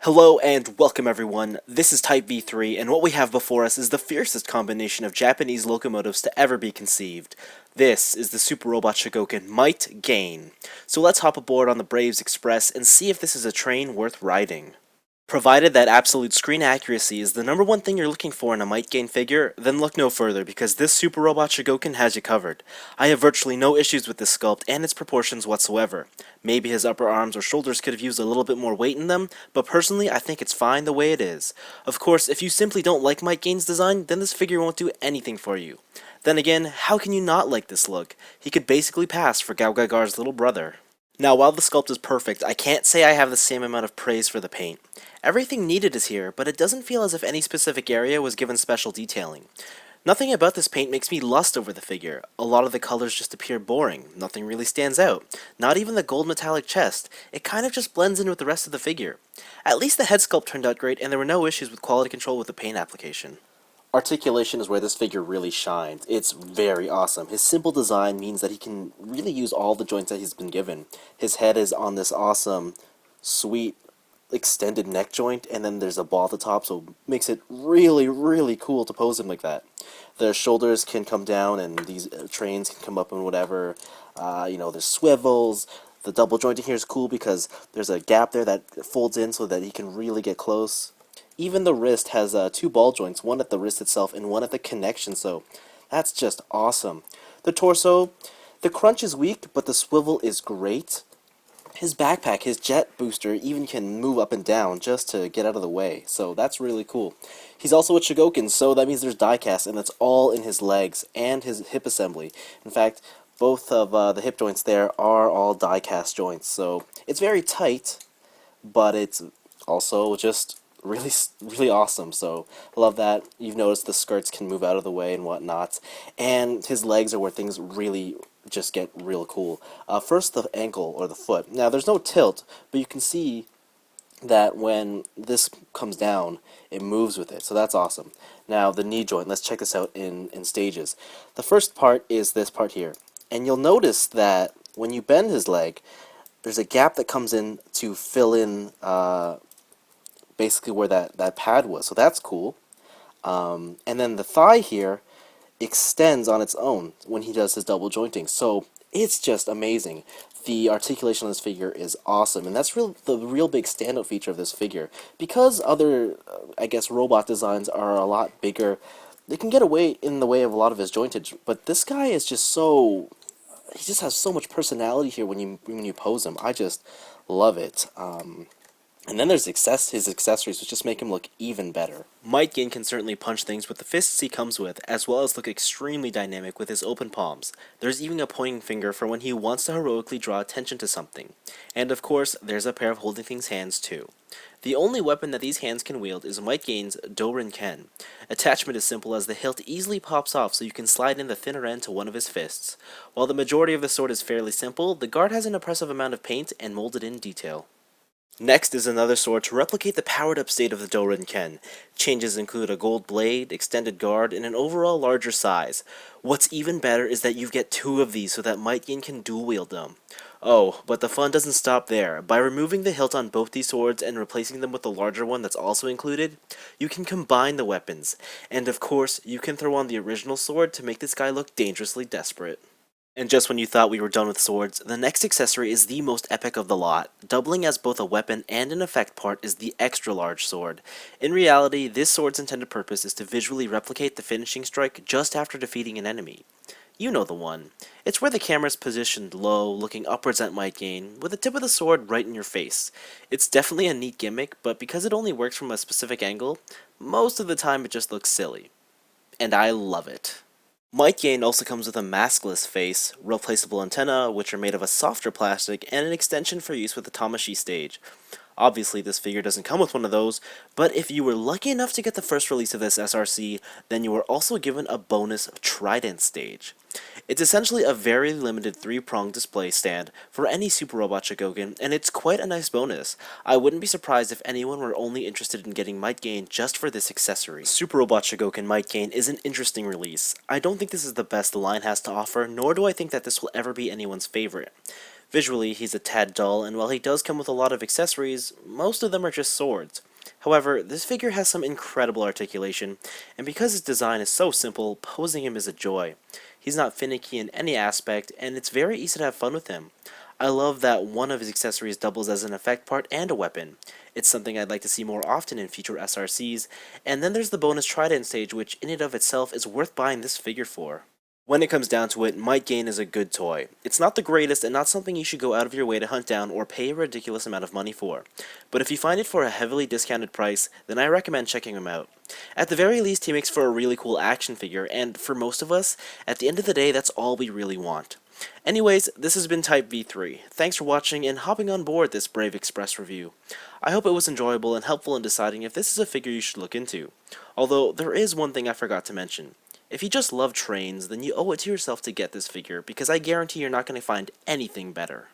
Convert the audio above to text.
Hello and welcome everyone, this is Type V3 and what we have before us is the fiercest combination of Japanese locomotives to ever be conceived. This is the super robot Chogokin Might Gaine. So let's hop aboard on the Braves Express and see if this is a train worth riding. Provided that absolute screen accuracy is the number one thing you're looking for in a Might Gaine figure, then look no further because this super robot Chogokin has you covered. I have virtually no issues with this sculpt and its proportions whatsoever. Maybe his upper arms or shoulders could have used a little bit more weight in them, but personally I think it's fine the way it is. Of course, if you simply don't like Might Gaine's design, then this figure won't do anything for you. Then again, how can you not like this look? He could basically pass for Gao Gagar's little brother. Now, while the sculpt is perfect, I can't say I have the same amount of praise for the paint. Everything needed is here, but it doesn't feel as if any specific area was given special detailing. Nothing about this paint makes me lust over the figure. A lot of the colors just appear boring. Nothing really stands out. Not even the gold metallic chest. It kind of just blends in with the rest of the figure. At least the head sculpt turned out great and there were no issues with quality control with the paint application. Articulation is where this figure really shines. It's very awesome. His simple design means that he can really use all the joints that he's been given. His head is on this awesome, sweet, extended neck joint, and then there's a ball at the top, so it makes it really, really cool to pose him like that. The shoulders can come down, and these trains can come up and whatever. There's swivels. The double jointing here is cool because there's a gap there that folds in so that he can really get close. Even the wrist has two ball joints, one at the wrist itself and one at the connection, so that's just awesome. The torso, the crunch is weak, but the swivel is great. His backpack, his jet booster, even can move up and down just to get out of the way, so that's really cool. He's also a Chogokin, so that means there's diecast, and that's all in his legs and his hip assembly. In fact, both of the hip joints there are all diecast joints, so it's very tight, but it's also just really awesome. So I love that. You've noticed the skirts can move out of the way and whatnot, and his legs are where things really just get real cool. First, the ankle or the foot. Now there's no tilt, but you can see that when this comes down, it moves with it, so that's awesome. Now the knee joint, let's check this out in stages. The first part is this part here, and you'll notice that when you bend his leg, there's a gap that comes in to fill in basically where that pad was, so that's cool. And then the thigh here extends on its own when he does his double jointing, so it's just amazing. The articulation of this figure is awesome, and that's the real big standout feature of this figure. Because other, I guess, robot designs are a lot bigger, they can get away in the way of a lot of his jointage, but this guy is just so... he just has so much personality here when you pose him. I just love it. And then there's his accessories, which just make him look even better. Might Gaine can certainly punch things with the fists he comes with, as well as look extremely dynamic with his open palms. There's even a pointing finger for when he wants to heroically draw attention to something. And of course, there's a pair of holding things hands too. The only weapon that these hands can wield is Might Gaine's Ken. Attachment is simple as the hilt easily pops off so you can slide in the thinner end to one of his fists. While the majority of the sword is fairly simple, the guard has an impressive amount of paint and molded in detail. Next is another sword to replicate the powered-up state of the Ken. Changes include a gold blade, extended guard, and an overall larger size. What's even better is that you get two of these so that Might Gaine can dual-wield them. Oh, but the fun doesn't stop there. By removing the hilt on both these swords and replacing them with the larger one that's also included, you can combine the weapons. And of course, you can throw on the original sword to make this guy look dangerously desperate. And just when you thought we were done with swords, the next accessory is the most epic of the lot. Doubling as both a weapon and an effect part is the extra large sword. In reality, this sword's intended purpose is to visually replicate the finishing strike just after defeating an enemy. You know the one. It's where the camera's positioned low, looking upwards at Might Gaine, with the tip of the sword right in your face. It's definitely a neat gimmick, but because it only works from a specific angle, most of the time it just looks silly. And I love it. Might Gaine also comes with a maskless face, replaceable antenna, which are made of a softer plastic, and an extension for use with the Tamashii stage. Obviously, this figure doesn't come with one of those, but if you were lucky enough to get the first release of this SRC, then you were also given a bonus Trident stage. It's essentially a very limited 3-pronged display stand for any Super Robot Chogokin, and it's quite a nice bonus. I wouldn't be surprised if anyone were only interested in getting Might Gaine just for this accessory. Super Robot Chogokin Might Gaine is an interesting release. I don't think this is the best the line has to offer, nor do I think that this will ever be anyone's favorite. Visually, he's a tad dull, and while he does come with a lot of accessories, most of them are just swords. However, this figure has some incredible articulation, and because his design is so simple, posing him is a joy. He's not finicky in any aspect, and it's very easy to have fun with him. I love that one of his accessories doubles as an effect part and a weapon. It's something I'd like to see more often in future SRCs, and then there's the bonus Trident stage, which in and of itself is worth buying this figure for. When it comes down to it, Might Gaine is a good toy. It's not the greatest and not something you should go out of your way to hunt down or pay a ridiculous amount of money for. But if you find it for a heavily discounted price, then I recommend checking him out. At the very least, he makes for a really cool action figure, and for most of us, at the end of the day, that's all we really want. Anyways, this has been Type V3. Thanks for watching and hopping on board this Brave Express review. I hope it was enjoyable and helpful in deciding if this is a figure you should look into. Although, there is one thing I forgot to mention. If you just love trains, then you owe it to yourself to get this figure, because I guarantee you're not going to find anything better.